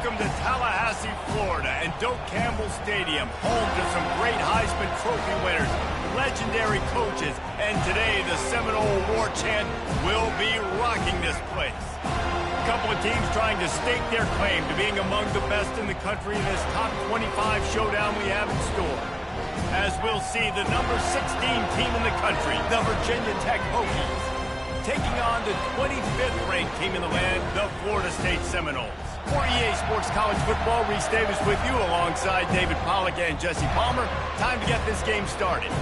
Welcome to Tallahassee, Florida, and Doak Campbell Stadium, home to some great Heisman Trophy winners, legendary coages, and today the Seminole War Chant will be rocking this place. A couple of teams trying to stake their claim to being among the best in the country in this top 25 showdown we have in store. As we'll see, the number 16 team in the country, the Virginia Tech Hokies, taking on the 25th ranked team in the land, the Florida State Seminoles. For EA Sports College Football, Reese Davis with you alongside David Pollack and Jesse Palmer. Time to get this game started.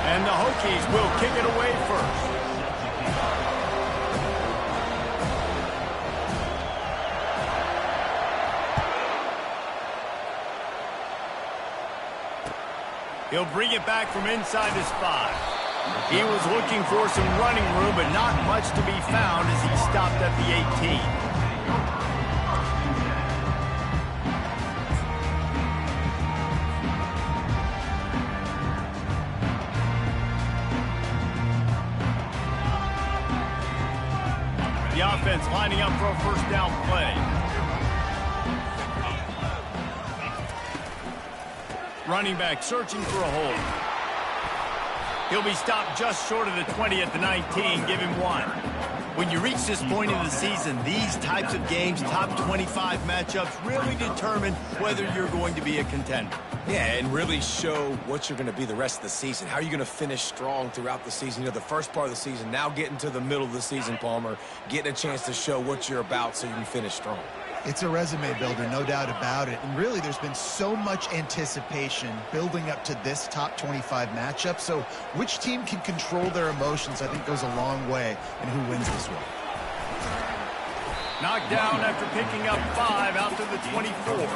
And the Hokies will kick it away first. He'll bring it back from inside his 5. He was looking for some running room, but not much to be found as he stopped at the 18. The offense lining up for a first down play. Running back searching for a hole. He'll be stopped just short of the 20 at the 19. Give him 1. When you reach this point in the season, these types of games, top 25 matchups, really determine whether you're going to be a contender. Yeah, and really show what you're going to be the rest of the season. How are you going to finish strong throughout the season? You know, the first part of the season, now getting to the middle of the season, Palmer, getting a chance to show what you're about so you can finish strong. It's a resume builder, no doubt about it. And really, there's been so much anticipation building up to this top 25 matchup. So which team can control their emotions, I think, goes a long way in who wins this one. Knocked down after picking up 5 out to the 24.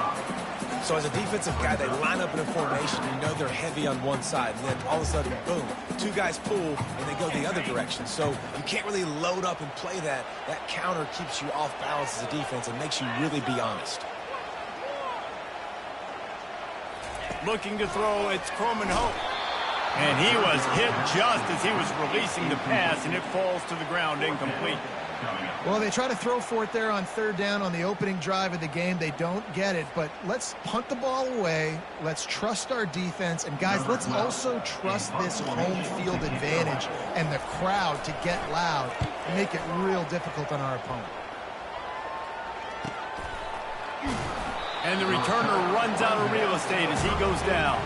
So as a defensive guy, they line up in a formation. You know they're heavy on one side. And then all of a sudden, boom, 2 guys pull, and they go the other direction. So you can't really load up and play that. That counter keeps you off balance as a defense and makes you really be honest. Looking to throw, it's Coleman Hope. And he was hit just as he was releasing the pass, and it falls to the ground incomplete. Well, they try to throw for it there on 3rd down on the opening drive of the game. They don't get it, but let's punt the ball away. Let's trust our defense. And, guys, let's also trust this home field advantage and the crowd to get loud and make it real difficult on our opponent. And the returner runs out of real estate as he goes down.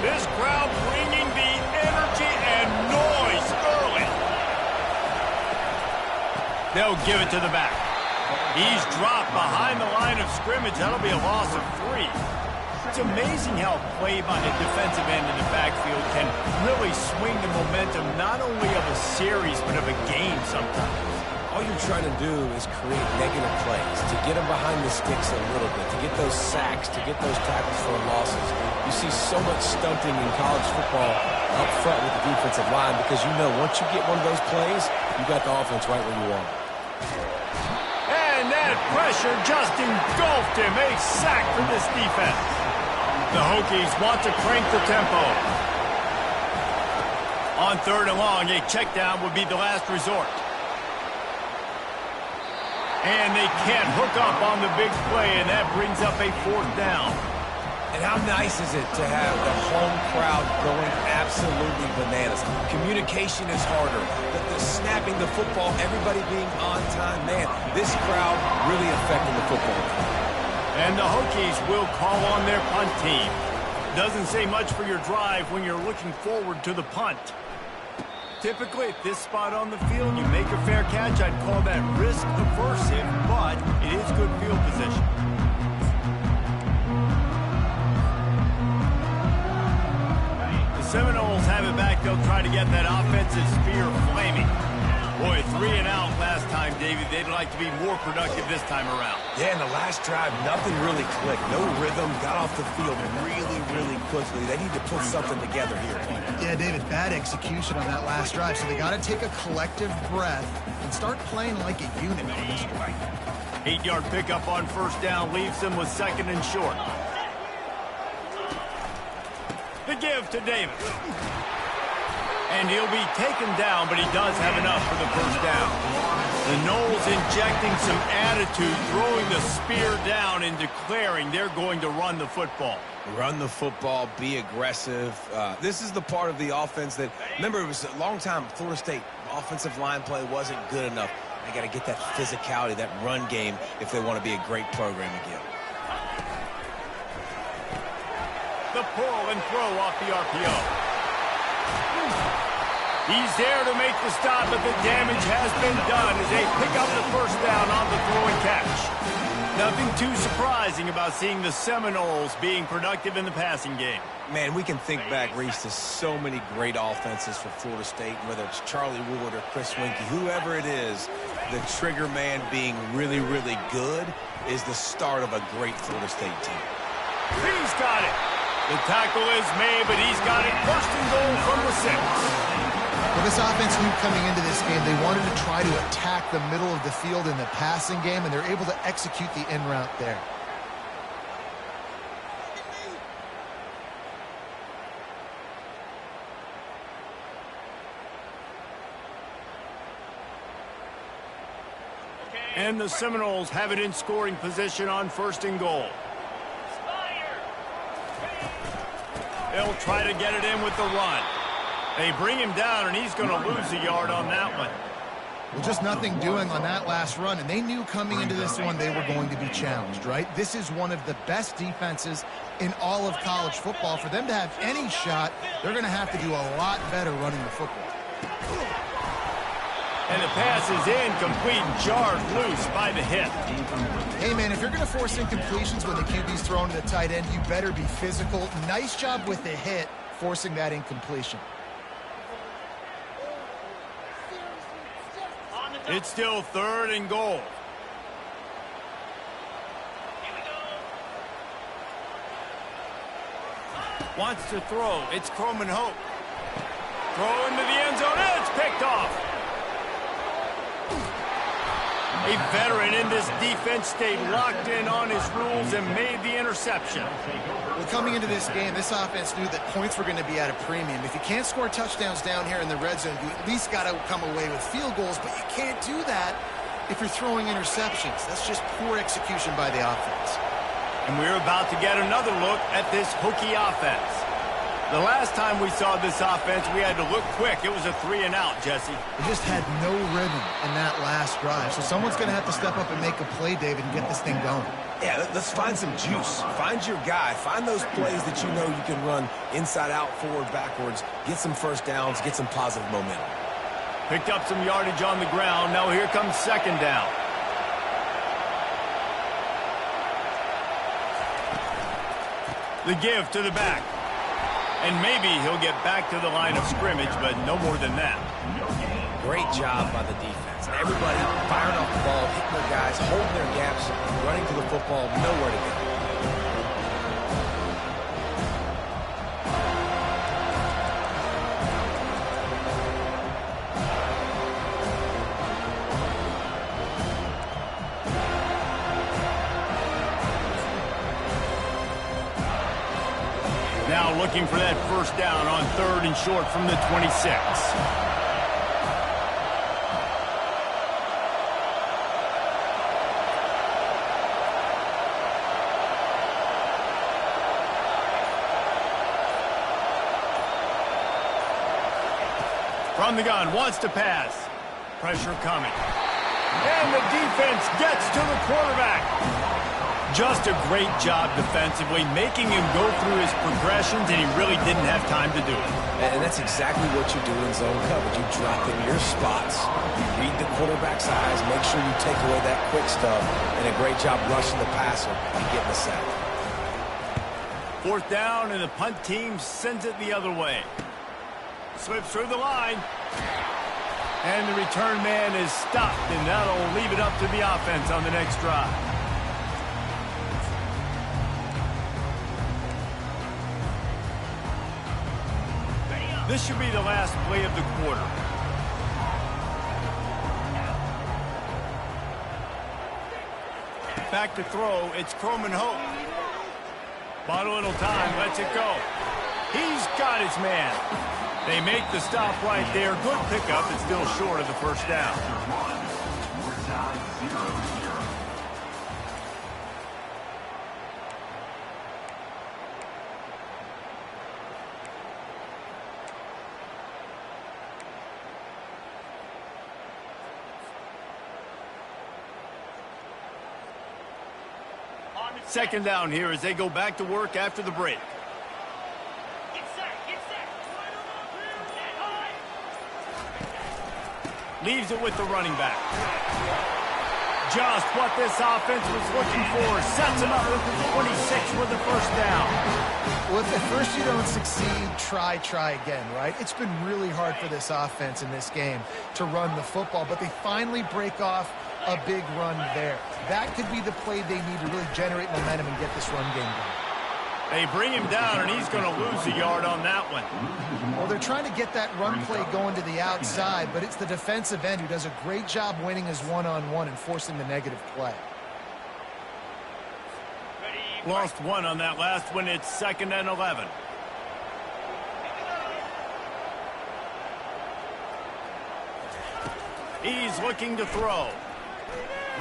This crowd bringing the energy and noise early. They'll give it to the back. He's dropped behind the line of scrimmage. That'll be a loss of 3. It's amazing how play by the defensive end in the backfield can really swing the momentum not only of a series but of a game sometimes. All you're trying to do is create negative plays, to get them behind the sticks a little bit, to get those sacks, to get those tackles for losses. You see so much stunting in college football up front with the defensive line because you know once you get one of those plays, you got the offense right where you want it. And that pressure just engulfed him. A sack for this defense. The Hokies want to crank the tempo. On 3rd and long, a check down would be the last resort. And they can't hook up on the big play, and that brings up a 4th down. And how nice is it to have the home crowd going absolutely bananas? Communication is harder. The snapping the football, everybody being on time. Man, this crowd really affecting the football. And the Hokies will call on their punt team. Doesn't say much for your drive when you're looking forward to the punt. Typically, at this spot on the field, you make a fair catch. I'd call that risk aversive, but it is good field position. The Seminoles have it back. They'll try to get that offensive spear flaming. Boy, 3 and out last time, Davey. They'd like to be more productive this time around. Yeah, in the last drive, nothing really clicked. No rhythm, got off the field really quickly. They need to put something together here. Yeah, David, bad execution on that last drive, so they got to take a collective breath and start playing like a unit on this one. 8-yard pickup on first down leaves them with 2nd and short. The give to Davis. And he'll be taken down, but he does have enough for the first down. The Noles injecting some attitude, throwing the spear down and declaring they're going to run the football. Run the football, be aggressive. This is the part of the offense that, remember, it was a long time, Florida State offensive line play wasn't good enough. They got to get that physicality, that run game, if they want to be a great program again. The pull and throw off the RPO. He's there to make the stop, but the damage has been done as they pick up the first down on the throw and catch. Nothing too surprising about seeing the Seminoles being productive in the passing game. Man, we can think back, Reese, to so many great offenses for Florida State, whether it's Charlie Ward or Chris Winkie, whoever it is, the trigger man being really good is the start of a great Florida State team. He's got it. The tackle is made, but he's got it. 1st and goal from the 6. Well, this offense knew coming into this game they wanted to try to attack the middle of the field in the passing game, and they're able to execute the in route there. And the Seminoles have it in scoring position on 1st and goal. They'll try to get it in with the run. They bring him down, and he's going to lose a yard on that one. Well, just nothing doing on that last run, and they knew coming into this one they were going to be challenged, right? This is one of the best defenses in all of college football. For them to have any shot, they're going to have to do a lot better running the football. And the pass is incomplete, jarred loose by the hit. Hey, man, if you're going to force incompletions when the QB's thrown to the tight end, you better be physical. Nice job with the hit, forcing that incompletion. It's still 3rd and goal. Wants to throw. It's Croman Hope. Throw into the end zone. It's picked off. A veteran in this defense stayed locked in on his rules and made the interception. Well, coming into this game, this offense knew that points were going to be at a premium. If you can't score touchdowns down here in the red zone, you at least got to come away with field goals, but you can't do that if you're throwing interceptions. That's just poor execution by the offense. And we're about to get another look at this hooky offense. The last time we saw this offense, we had to look quick. It was a 3 and out, Jesse. They just had no rhythm in that last drive. So someone's going to have to step up and make a play, David, and get this thing going. Yeah, let's find some juice. Find your guy. Find those plays that you know you can run inside out, forward, backwards. Get some first downs. Get some positive momentum. Picked up some yardage on the ground. Now here comes 2nd down. The give to the back. And maybe he'll get back to the line of scrimmage, but no more than that. Great job by the defense. Everybody firing off the ball, hitting their guys, holding their gaps, running to the football, nowhere to go. Now looking for that first down on 3rd and short from the 26. From the gun, wants to pass. Pressure coming. And the defense gets to the quarterback. Just a great job defensively, making him go through his progressions, and he really didn't have time to do it. And that's exactly what you do in zone coverage. You drop in your spots, you read the quarterback's eyes, make sure you take away that quick stuff, and a great job rushing the passer and getting the sack. 4th down, and the punt team sends it the other way. Slips through the line. And the return man is stopped, and that'll leave it up to the offense on the next drive. This should be the last play of the quarter. Back to throw, it's Croman Hope. Bought a little time, lets it go. He's got his man. They make the stop right there. Good pickup. It's still short of the first down. Second down here as they go back to work after the break. Leaves it with the running back. Just what this offense was looking for. Sets him up with the 26 for the first down. Well, if at first you don't succeed, try again, right? It's been really hard for this offense in this game to run the football, but they finally break off a big run there. That could be the play they need to really generate momentum and get this run game going. They bring him down, and he's going to lose a yard on that one. Well, they're trying to get that run play going to the outside, but it's the defensive end who does a great job winning his one-on-one and forcing the negative play. Lost one on that last one. It's 2nd and 11. He's looking to throw.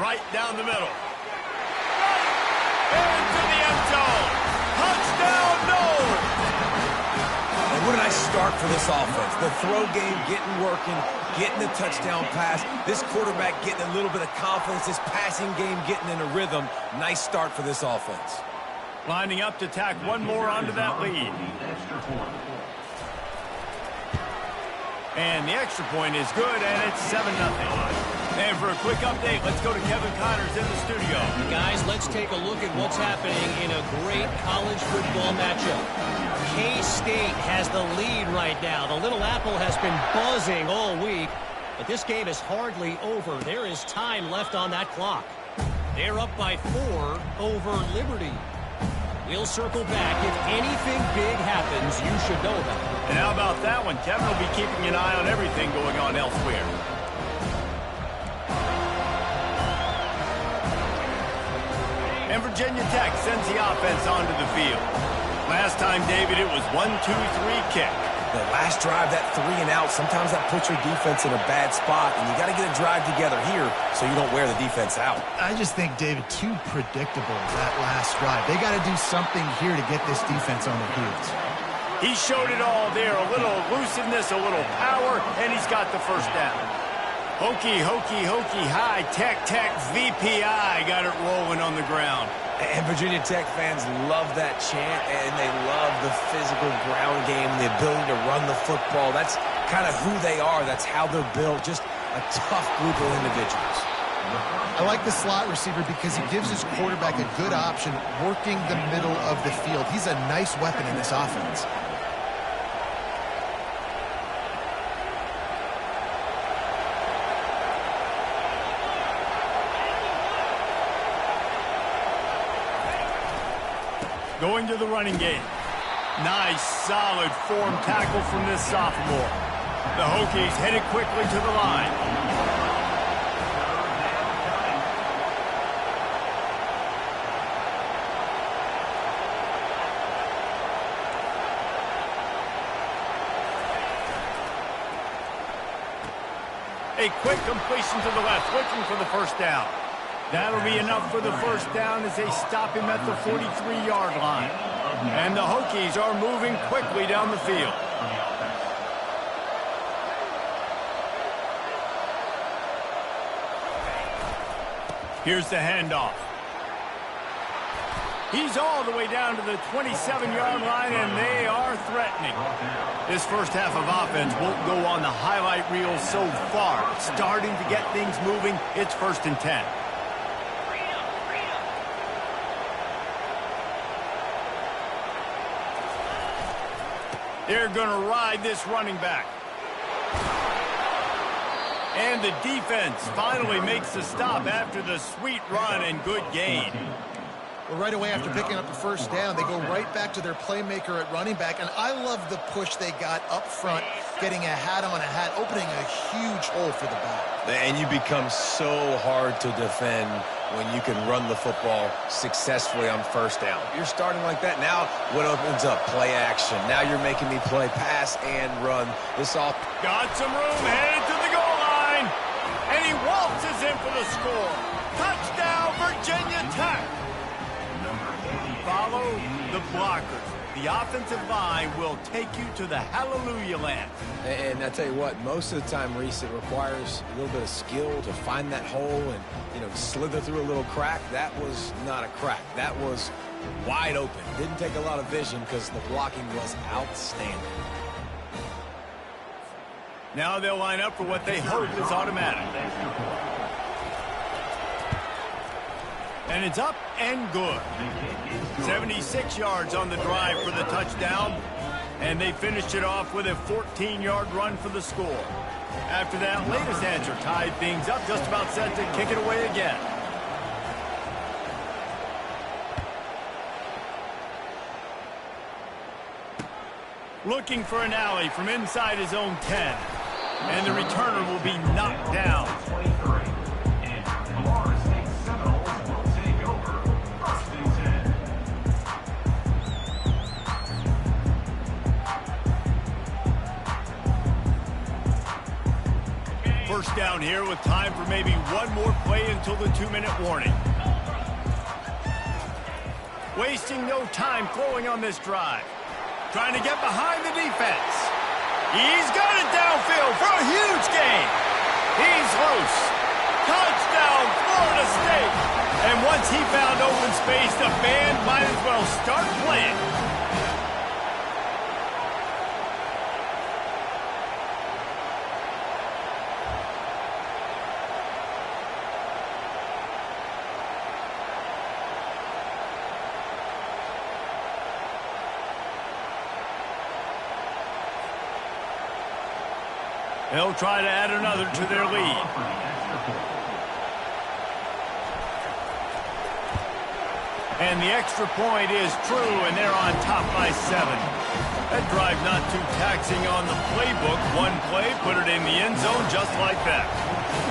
Right down the middle. Into the end zone. Touchdown, no! And what a nice start for this offense. The throw game getting working, getting the touchdown pass. This quarterback getting a little bit of confidence. This passing game getting in a rhythm. Nice start for this offense. Lining up to tack one more onto that lead. And the extra point is good, and it's 7-0. And for a quick update, let's go to Kevin Connors in the studio. Guys, let's take a look at what's happening in a great college football matchup. K-State has the lead right now. The Little Apple has been buzzing all week, but this game is hardly over. There is time left on that clock. They're up by 4 over Liberty. We'll circle back. If anything big happens, you should know about it. And how about that one? Kevin will be keeping an eye on everything going on elsewhere. And Virginia Tech sends the offense onto the field. Last time, David, it was 1-2-3 kick. The last drive, that 3 and out, sometimes that puts your defense in a bad spot, and you got to get a drive together here so you don't wear the defense out. I just think, David, too predictable that last drive. They got to do something here to get this defense on their heels. He showed it all there. A little elusiveness, a little power, and he's got the first down. Hokey, hokey, hokey, high, tech, VPI got it rolling on the ground. And Virginia Tech fans love that chant, and they love the physical ground game, the ability to run the football. That's kind of who they are. That's how they're built. Just a tough group of individuals. I like the slot receiver because he gives his quarterback a good option working the middle of the field. He's a nice weapon in this offense. Going to the running game. Nice, solid form tackle from this sophomore. The Hokies headed quickly to the line. A quick completion to the left, looking for the first down. That'll be enough for the first down as they stop him at the 43-yard line. And the Hokies are moving quickly down the field. Here's the handoff. He's all the way down to the 27-yard line, and they are threatening. This first half of offense won't go on the highlight reel so far. Starting to get things moving, it's 1st and 10. They're going to ride this running back. And the defense finally makes the stop after the sweet run and good gain. Well, right away after picking up the first down, they go right back to their playmaker at running back. And I love the push they got up front, getting a hat on a hat, opening a huge hole for the back. And you become so hard to defend when you can run the football successfully on first down. You're starting like that. Now what opens up? Play action. Now you're making me play pass and run. This all got some room, headed to the goal line. And he waltzes in for the score. Touchdown, Virginia Tech. Follow the blockers. The offensive line will take you to the hallelujah land. And I tell you what, most of the time, Reese, it requires a little bit of skill to find that hole and, slither through a little crack. That was not a crack. That was wide open. Didn't take a lot of vision because the blocking was outstanding. Now they'll line up for what they hope is automatic. And it's up and good. 76 yards on the drive for the touchdown. And they finished it off with a 14-yard run for the score. After that latest answer tied things up, just about set to kick it away again. Looking for an alley from inside his own 10. And the returner will be knocked down. First down here with time for maybe one more play until the 2-minute warning. Wasting no time throwing on this drive. Trying to get behind the defense. He's got it downfield for a huge gain. He's loose. Touchdown, Florida State. And once he found open space, the band might as well start playing. They'll try to add another to their lead. And the extra point is true, and they're on top by 7. That drive not too taxing on the playbook. One play, put it in the end zone just like that.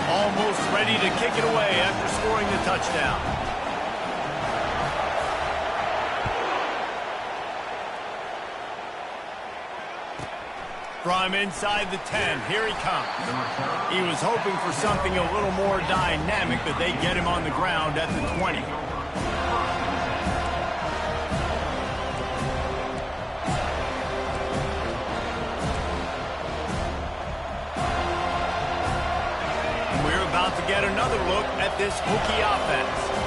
Almost ready to kick it away after scoring the touchdown. From inside the 10, here he comes. He was hoping for something a little more dynamic, but they get him on the ground at the 20. We're about to get another look at this Hokie offense.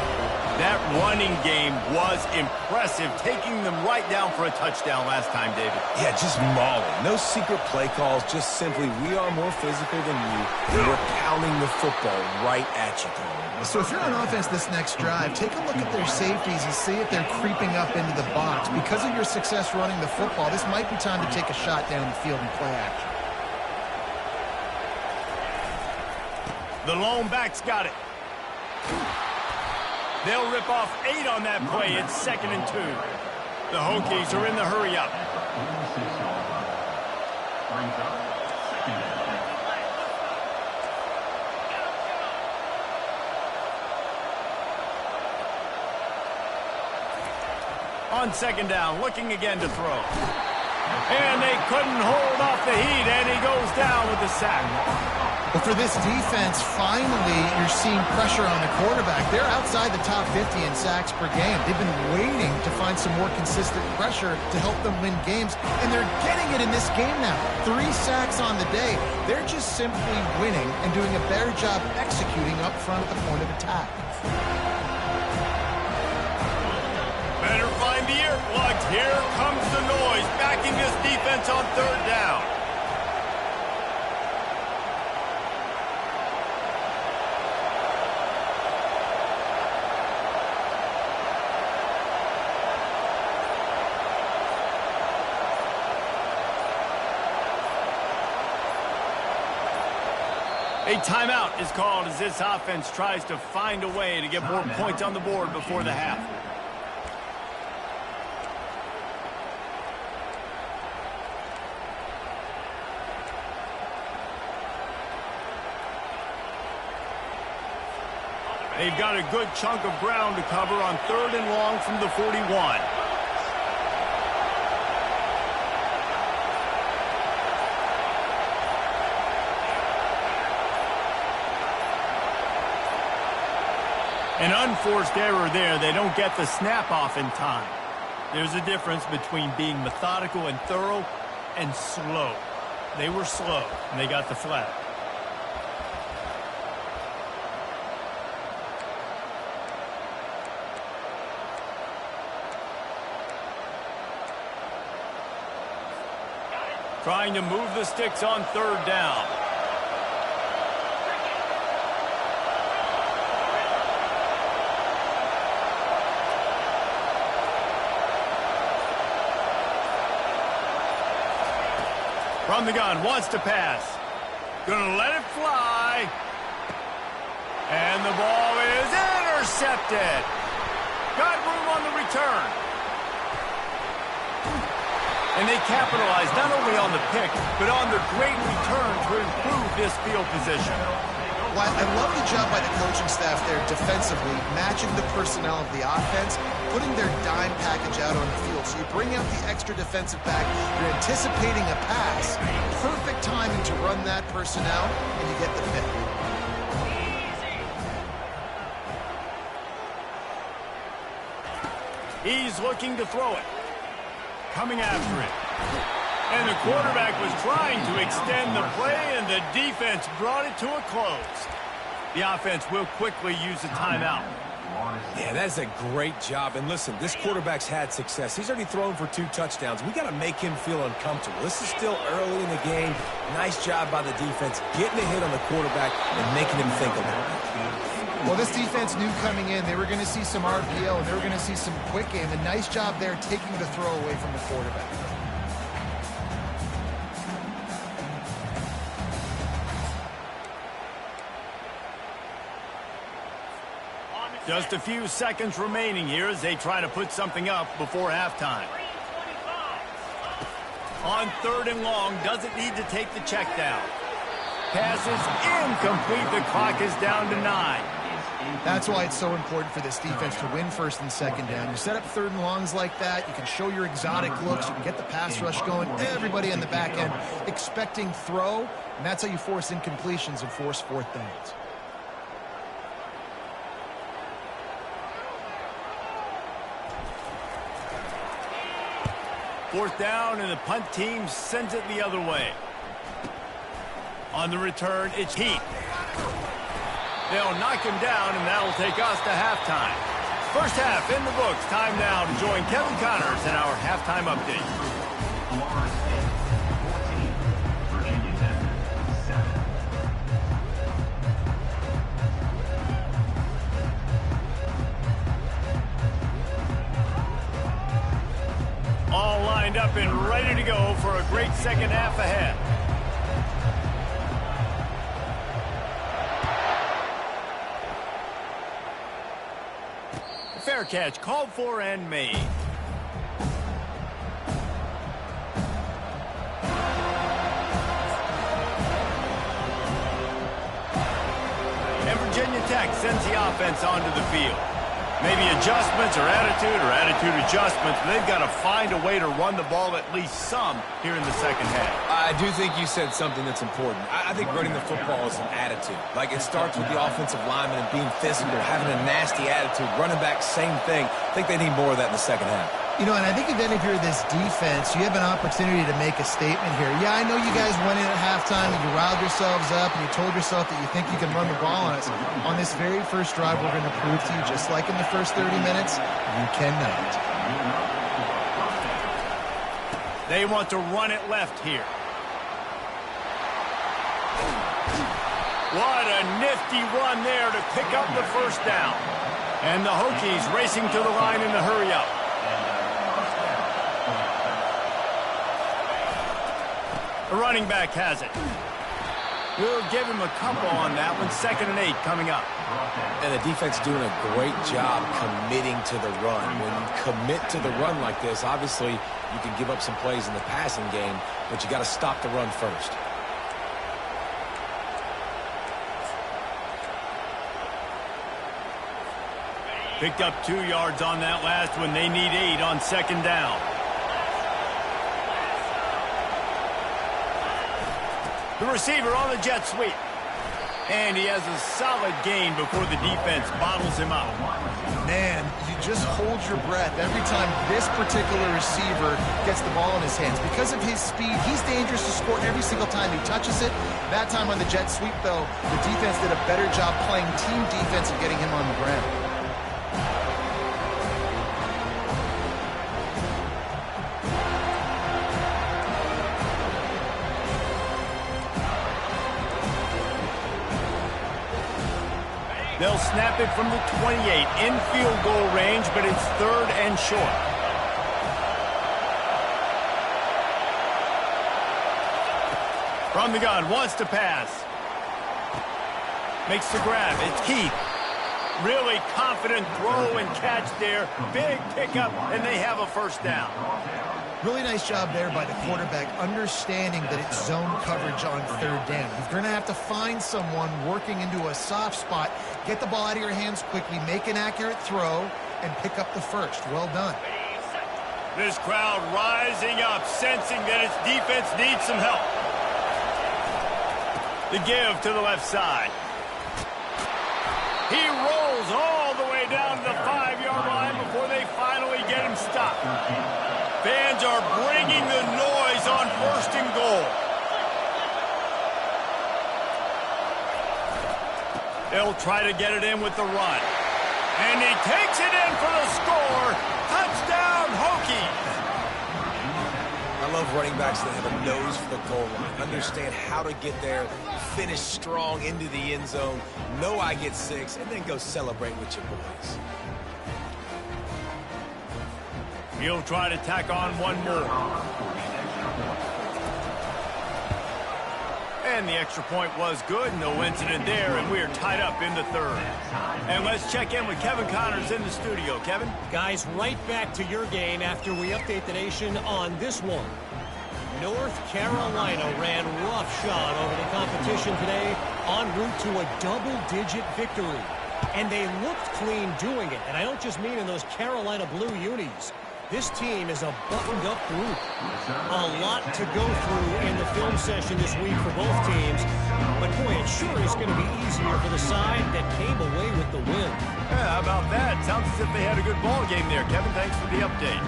That running game was impressive, taking them right down for a touchdown last time, David. Yeah, just mauling. No secret play calls, just simply, we are more physical than you, and we're pounding the football right at you, Tony. So if you're on offense this next drive, take a look at their safeties and see if they're creeping up into the box. Because of your success running the football, this might be time to take a shot down the field and play action. The lone back's got it. They'll rip off 8 on that play. It's 2nd and 2. The Hokies are in the hurry-up. On 2nd down, looking again to throw. And they couldn't hold off the heat, and he goes down with the sack. But for this defense, finally, you're seeing pressure on the quarterback. They're outside the top 50 in sacks per game. They've been waiting to find some more consistent pressure to help them win games, and they're getting it in this game now. 3 sacks on the day. They're just simply winning and doing a better job executing up front at the point of attack. Better find the earplugs. Here comes the noise, backing this defense on 3rd down. A timeout is called as this offense tries to find a way to get more points on the board before the half. They've got a good chunk of ground to cover on 3rd and long from the 41. An unforced error there. They don't get the snap off in time. There's a difference between being methodical and thorough and slow. They were slow, and they got the flag. Trying to move the sticks on 3rd down. From the gun, wants to pass. Gonna let it fly. And the ball is intercepted. Got room on the return. And they capitalize not only on the pick, but on the great return to improve this field position. Well, I love the job by the coaching staff there defensively, matching the personnel of the offense, putting their dime package out on the field. So you bring out the extra defensive back, you're anticipating a pass, perfect timing to run that personnel, and you get the pick. He's looking to throw it. Coming after it. And the quarterback was trying to extend the play, and the defense brought it to a close. The offense will quickly use a timeout. Yeah, that's a great job. And listen, this quarterback's had success. He's already thrown for 2 touchdowns. We got to make him feel uncomfortable. This is still early in the game. Nice job by the defense, getting a hit on the quarterback and making him think a little bit. Well, this defense knew coming in they were going to see some RPO and they were going to see some quick game. A nice job there taking the throw away from the quarterback. Just a few seconds remaining here as they try to put something up before halftime. On 3rd and long, doesn't need to take the check down. Pass is incomplete. The clock is down to 9. That's why it's so important for this defense to win 1st and 2nd down. You set up 3rd and longs like that, you can show your exotic looks, you can get the pass rush going, everybody on the back end expecting throw, and that's how you force incompletions and force 4th downs. Fourth down, and the punt team sends it the other way. On the return, it's Heat. They'll knock him down, and that'll take us to halftime. First half in the books. Time now to join Kevin Connors in our halftime update. All lined up and ready to go for a great second half ahead. Fair catch called for and made. And Virginia Tech sends the offense onto the field. Maybe adjustments or attitude adjustments, but they've got to find a way to run the ball at least some here in the second half. I do think you said something that's important. I think running the football is an attitude. Like, it starts with the offensive lineman and being physical, having a nasty attitude. Running back, same thing. I think they need more of that in the second half. You know, and I think if you're this defense, you have an opportunity to make a statement here. Yeah, I know you guys went in at halftime and you riled yourselves up and you told yourself that you think you can run the ball on us. On this very first drive, we're going to prove to you, just like in the first 30 minutes, you cannot. They want to run it left here. What a nifty run there to pick up the first down. And the Hokies racing to the line in the hurry-up. The running back has it. We'll give him a couple on that one. 2nd and 8 coming up. And the defense doing a great job committing to the run. When you commit to the run like this, obviously you can give up some plays in the passing game, but you got to stop the run first. Picked up 2 yards on that last one. They need 8 on 2nd down. The receiver on the jet sweep. And he has a solid gain before the defense bottles him out. Man, you just hold your breath every time this particular receiver gets the ball in his hands. Because of his speed, he's dangerous to score every single time he touches it. That time on the jet sweep, though, the defense did a better job playing team defense and getting him on the ground. They'll snap it from the 28 in field goal range, but it's 3rd and short. From the gun, wants to pass. Makes the grab. It's Keith. Really confident throw and catch there. Big pickup, and they have a 1st down. Really nice job there by the quarterback, understanding that it's zone coverage on 3rd down. You're going to have to find someone working into a soft spot, get the ball out of your hands quickly, make an accurate throw, and pick up the 1st. Well done. This crowd rising up, sensing that its defense needs some help. The give to the left side. He rolls all the way down to the 5-yard line before they finally get him stopped. Fans are bringing the noise on 1st and goal. They'll try to get it in with the run. And he takes it in for the score. Touchdown, Hokies. I love running backs that have a nose for the goal line. Understand how to get there, finish strong into the end zone, know I get 6, and then go celebrate with your boys. He'll try to tack on one more. And the extra point was good. No incident there, and we're tied up in the 3rd. And let's check in with Kevin Connors in the studio. Kevin? Guys, right back to your game after we update the nation on this one. North Carolina ran roughshod over the competition today en route to a double-digit victory. And they looked clean doing it. And I don't just mean in those Carolina blue unis. This team is a buttoned-up group. A lot to go through in the film session this week for both teams. But, boy, it sure is going to be easier for the side that came away with the win. Yeah, how about that? Sounds as if they had a good ball game there. Kevin, thanks for the update.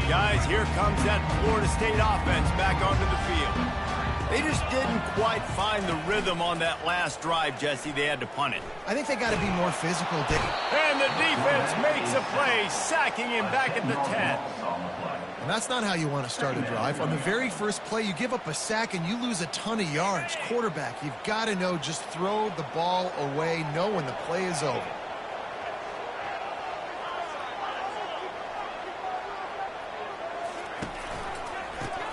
Guys, here comes that Florida State offense back onto the field. They just didn't quite find the rhythm on that last drive, Jesse. They had to punt it. I think they got to be more physical, Dick. And the defense makes a play, sacking him back at the 10. And that's not how you want to start a drive. On the very first play, you give up a sack and you lose a ton of yards. Quarterback, you've got to know, just throw the ball away, know when the play is over.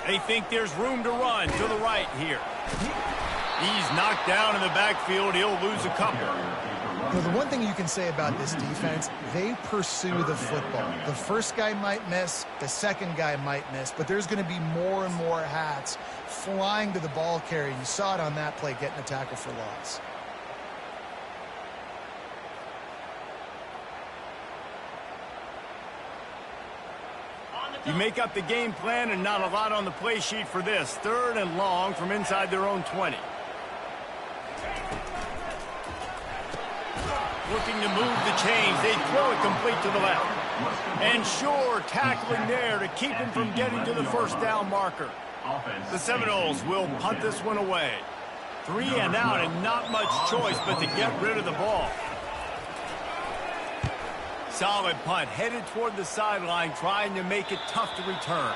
They think there's room to run to the right here. He's knocked down in the backfield. He'll lose a couple. Well, the one thing you can say about this defense, they pursue the football. The first guy might miss, the second guy might miss, but there's going to be more and more hats flying to the ball carrier. You saw it on that play, getting a tackle for loss. You make up the game plan and not a lot on the play sheet for this. 3rd and long from inside their own 20. Looking to move the chains. They throw it complete to the left. And sure, tackling there to keep him from getting to the 1st down marker. The Seminoles will punt this one away. 3 and out and not much choice but to get rid of the ball. Solid punt, headed toward the sideline, trying to make it tough to return.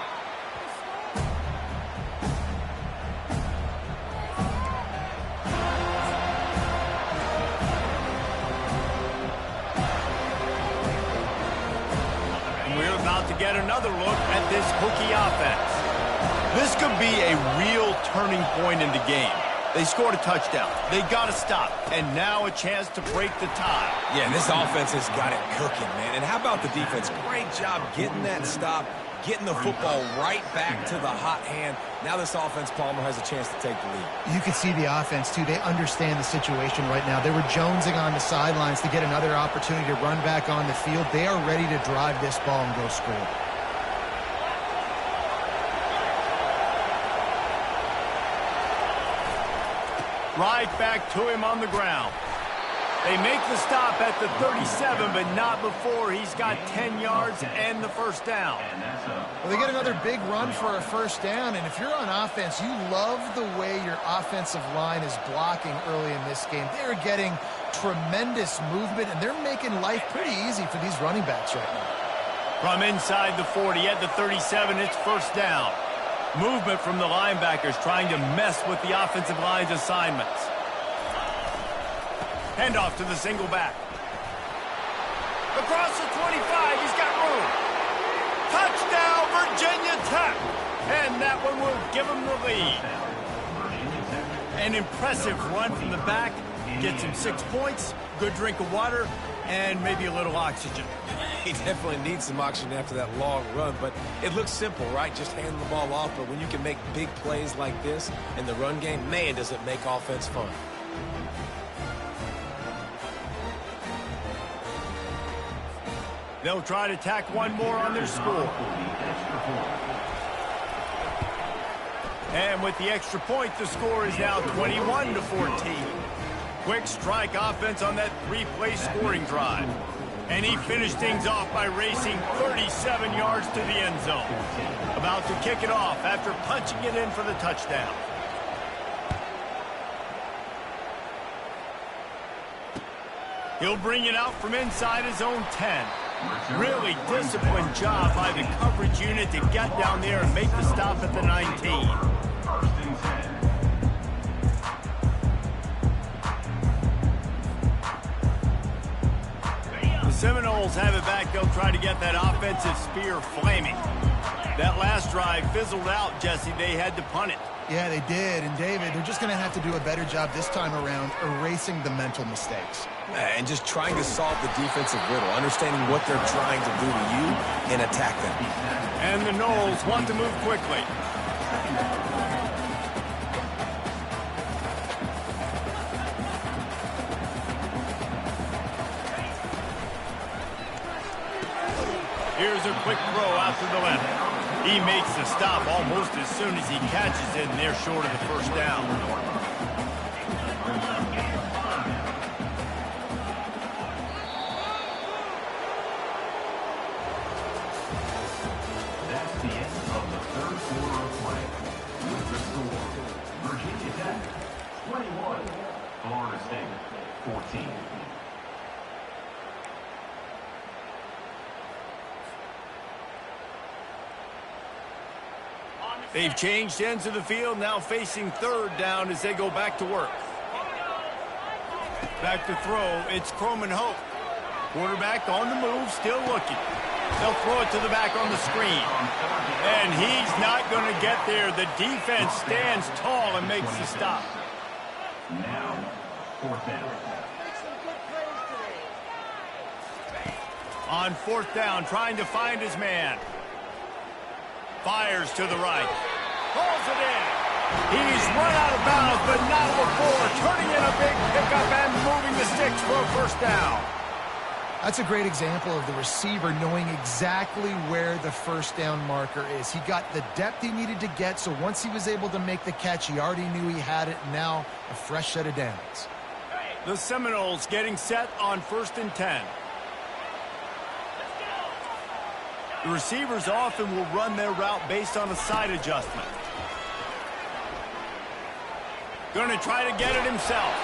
And we're about to get another look at this hooky offense. This could be a real turning point in the game. They scored a touchdown. They got to stop. And now a chance to break the tie. Yeah, this offense has got it cooking, man. And how about the defense? Great job getting that stop, getting the football right back to the hot hand. Now this offense, Palmer, has a chance to take the lead. You can see the offense, too. They understand the situation right now. They were jonesing on the sidelines to get another opportunity to run back on the field. They are ready to drive this ball and go score. Right back to him on the ground. They make the stop at the 37, but not before he's got 10 yards and the first down. Well, they get another big run for a first down, and if you're on offense, you love the way your offensive line is blocking early in this game. They're getting tremendous movement, and they're making life pretty easy for these running backs right now. From inside the 40 at the 37, it's first down. Movement from the linebackers trying to mess with the offensive line's assignments. Handoff to the single back. Across the 25, he's got room. Touchdown, Virginia Tech. And that one will give him the lead. An impressive run from the back. Gets him 6 points, good drink of water, and maybe a little oxygen. He definitely needs some oxygen after that long run, but it looks simple, right? Just hand the ball off, but when you can make big plays like this in the run game, man, does it make offense fun. They'll try to tack one more on their score. And with the extra point, the score is now 21-14. Quick strike offense on that three-play scoring drive. And he finished things off by racing 37 yards to the end zone. About to kick it off after punching it in for the touchdown. He'll bring it out from inside his own 10. Really disciplined job by the coverage unit to get down there and make the stop at the 19. Seminoles have it back. They'll try to get that offensive spear flaming. That last drive fizzled out, Jesse. They had to punt it. Yeah, they did. And, David, they're just going to have to do a better job this time around erasing the mental mistakes. And just trying to solve the defensive riddle, understanding what they're trying to do to you and attack them. And the Noles want to move quickly. Here's a quick throw out to the left. He makes the stop almost as soon as he catches it, and they're short of the first down. That's the end of the third quarter of play. With the score, Virginia Tech 21, Florida State 14. They've changed ends of the field, now facing third down as they go back to work. Back to throw, it's Croman Hope. Quarterback on the move, still looking. They'll throw it to the back on the screen. And he's not going to get there. The defense stands tall and makes the stop. Now, fourth down. On fourth down, trying to find his man. Fires to the right. Pulls it in. He's run out of bounds, but not before. Turning in a big pickup and moving the sticks for a first down. That's a great example of the receiver knowing exactly where the first down marker is. He got the depth he needed to get, so once he was able to make the catch, he already knew he had it. Now a fresh set of downs. The Seminoles getting set on 1st and 10. The receivers often will run their route based on a side adjustment. Going to try to get it himself.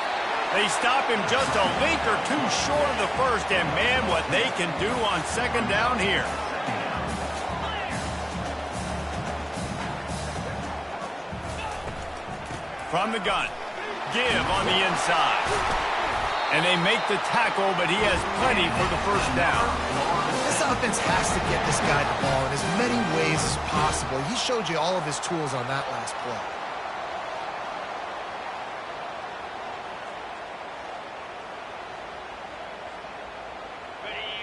They stop him just a link or two short of the first, and man, what they can do on second down here. From the gun, give on the inside. And they make the tackle, but he has plenty for the first down. This offense has to get this guy the ball in as many ways as possible. He showed you all of his tools on that last play.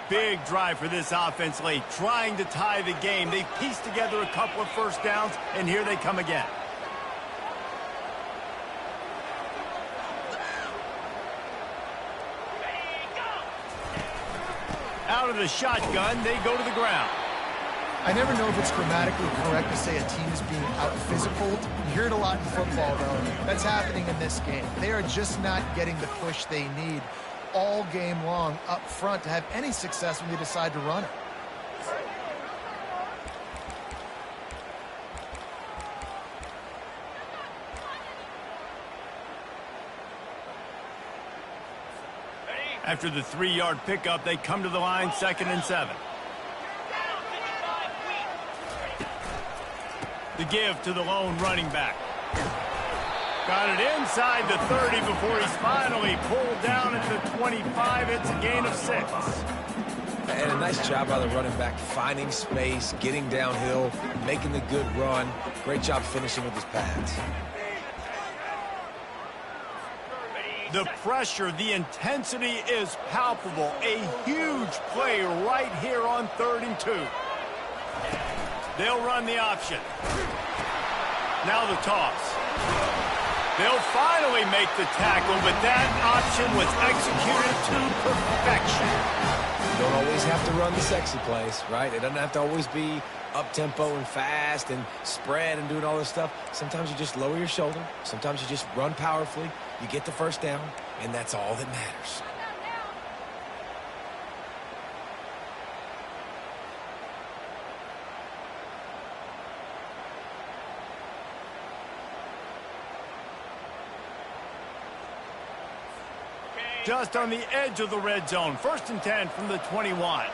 Big drive for this offense late, trying to tie the game. They pieced together a couple of first downs, and here they come again. Out of the shotgun, they go to the ground. I never know if it's grammatically correct to say a team is being out-physical. You hear it a lot in football, though. That's happening in this game. They are just not getting the push they need all game long up front to have any success when they decide to run it. After the 3-yard pickup, they come to the line, 2nd and 7. The give to the lone running back. Got it inside the 30 before he's finally pulled down at the 25. It's a gain of 6. And a nice job by the running back, finding space, getting downhill, making the good run. Great job finishing with his pads. The pressure, the intensity is palpable. A huge play right here on 3rd and 2. They'll run the option. Now the toss. They'll finally make the tackle, but that option was executed to perfection. You don't always have to run the sexy plays, right? It doesn't have to always be up-tempo and fast and spread and doing all this stuff. Sometimes you just lower your shoulder. Sometimes you just run powerfully. You get the first down, and that's all that matters. Just on the edge of the red zone. 1st and 10 from the 21.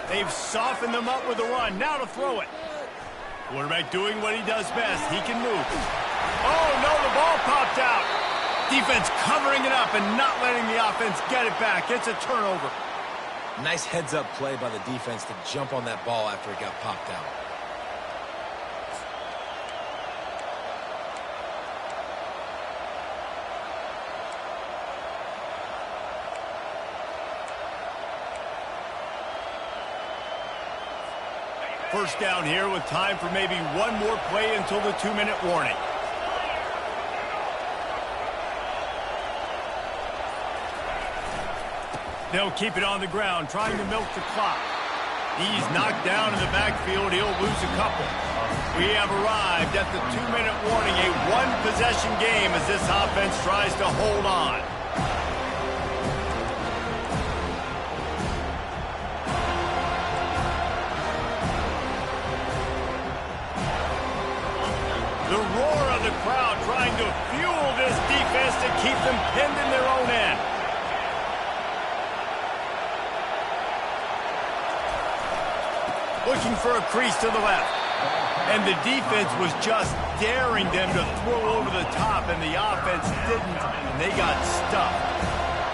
They've softened them up with a run. Now to throw it. Quarterback doing what he does best. He can move. Oh, no, the ball popped out. Defense covering it up and not letting the offense get it back. It's a turnover. Nice heads-up play by the defense to jump on that ball after it got popped out. First down here with time for maybe one more play until the 2-minute warning. They'll keep it on the ground, trying to milk the clock. He's knocked down in the backfield. He'll lose a couple. We have arrived at the 2-minute warning, a one-possession game as this offense tries to hold on. The roar of the crowd trying to fuel this defense to keep them pinned in their own end. Looking for a crease to the left. And the defense was just daring them to throw over the top, and the offense didn't, and they got stuffed.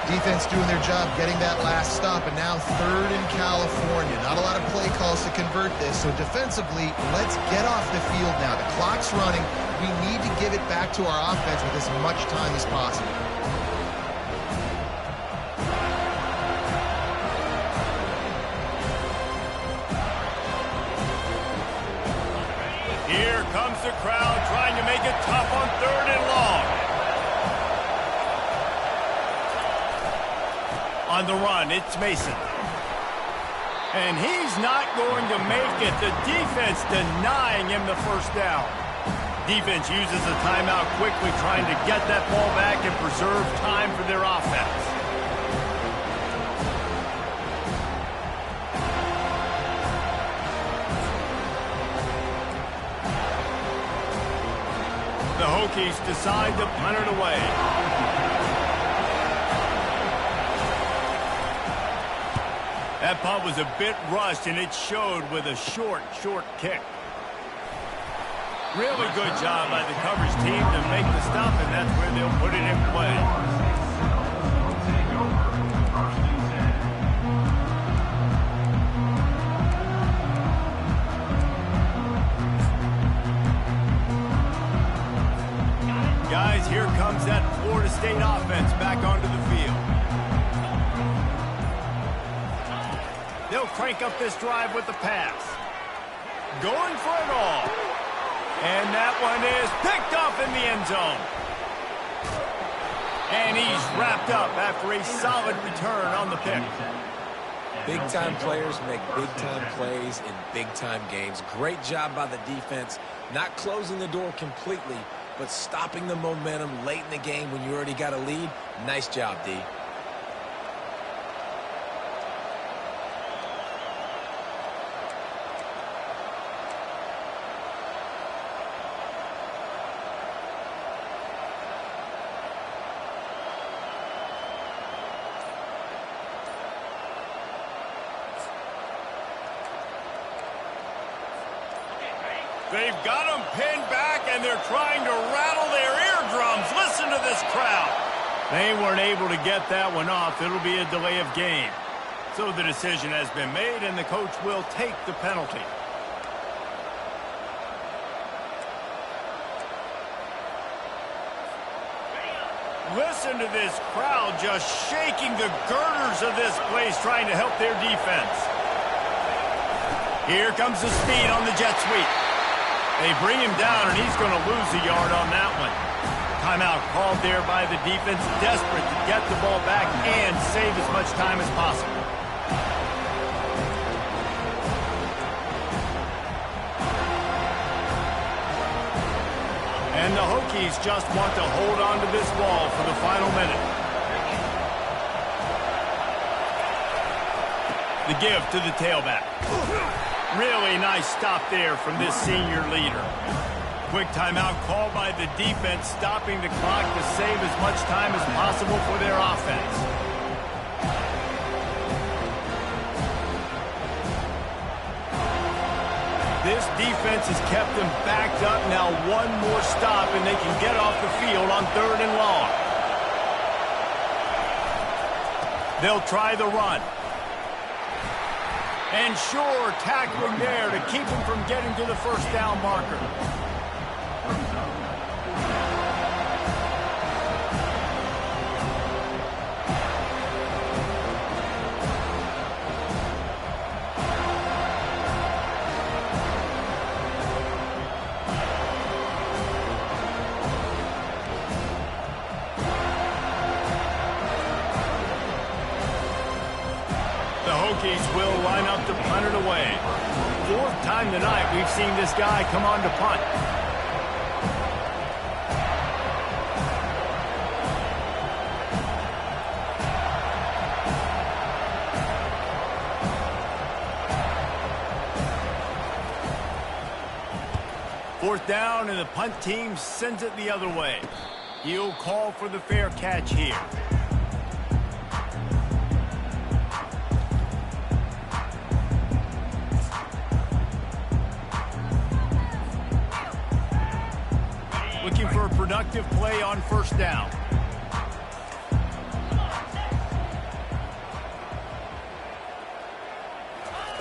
Defense doing their job, getting that last stop, and now 3rd in California. Not a lot of play calls to convert this, so defensively, let's get off the field now. The clock's running. We need to give it back to our offense with as much time as possible. Here comes the crowd trying to make it tough on 3rd and long. On the run, it's Mason. And he's not going to make it. The defense denying him the first down. Defense uses a timeout quickly, trying to get that ball back and preserve time for their offense. The Hokies decide to punt it away. That punt was a bit rushed, and it showed with a short kick. Really good job by the coverage team to make the stop, and that's where they'll put it in play. Guys, here comes that Florida State offense back onto the field. They'll crank up this drive with the pass. Going for it all. And that one is picked off in the end zone. And he's wrapped up after a solid return on the pick. Big-time players make big-time plays in big-time games. Great job by the defense, not closing the door completely, but stopping the momentum late in the game when you already got a lead. Nice job, D. They've got them pinned back, and they're trying to rattle their eardrums. Listen to this crowd. They weren't able to get that one off. It'll be a delay of game. So the decision has been made, and the coach will take the penalty. Listen to this crowd just shaking the girders of this place, trying to help their defense. Here comes the speed on the jet sweep. They bring him down, and he's going to lose a yard on that one. Timeout called there by the defense, desperate to get the ball back and save as much time as possible. And the Hokies just want to hold on to this ball for the final minute. The give to the tailback. Really nice stop there from this senior leader. Quick timeout called by the defense, stopping the clock to save as much time as possible for their offense. This defense has kept them backed up. Now one more stop, and they can get off the field on 3rd and long. They'll try the run. And sure, tackling there to keep him from getting to the first down marker. The Hokies will line up to punt it away. 4th time tonight we've seen this guy come on to punt. Fourth down, and the punt team sends it the other way. He'll call for the fair catch here. Looking for a productive play on first down.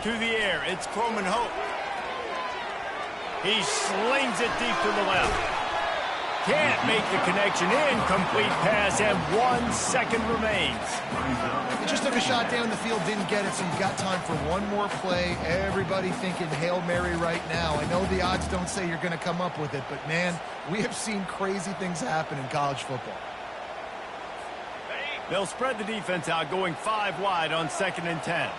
To the air, it's Croman Hope. He slings it deep to the left. Can't make the connection. Incomplete pass, and 1 second remains. He just took a shot down the field, didn't get it, so you've got time for one more play. Everybody thinking Hail Mary right now. I know the odds don't say you're going to come up with it, but, man, we have seen crazy things happen in college football. They'll spread the defense out, going 5 wide on 2nd and 10.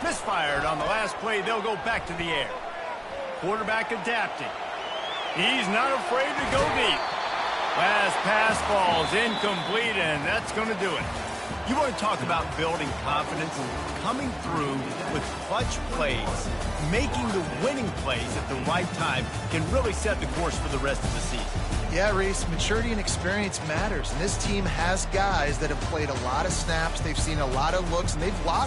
Misfired on the last play. They'll go back to the air. Quarterback adapting. He's not afraid to go deep. Last pass falls incomplete, and that's going to do it. You want to talk about building confidence? Coming through with clutch plays, making the winning plays at the right time can really set the course for the rest of the season. Yeah, Reese, maturity and experience matters. And this team has guys that have played a lot of snaps. They've seen a lot of looks, and they've lost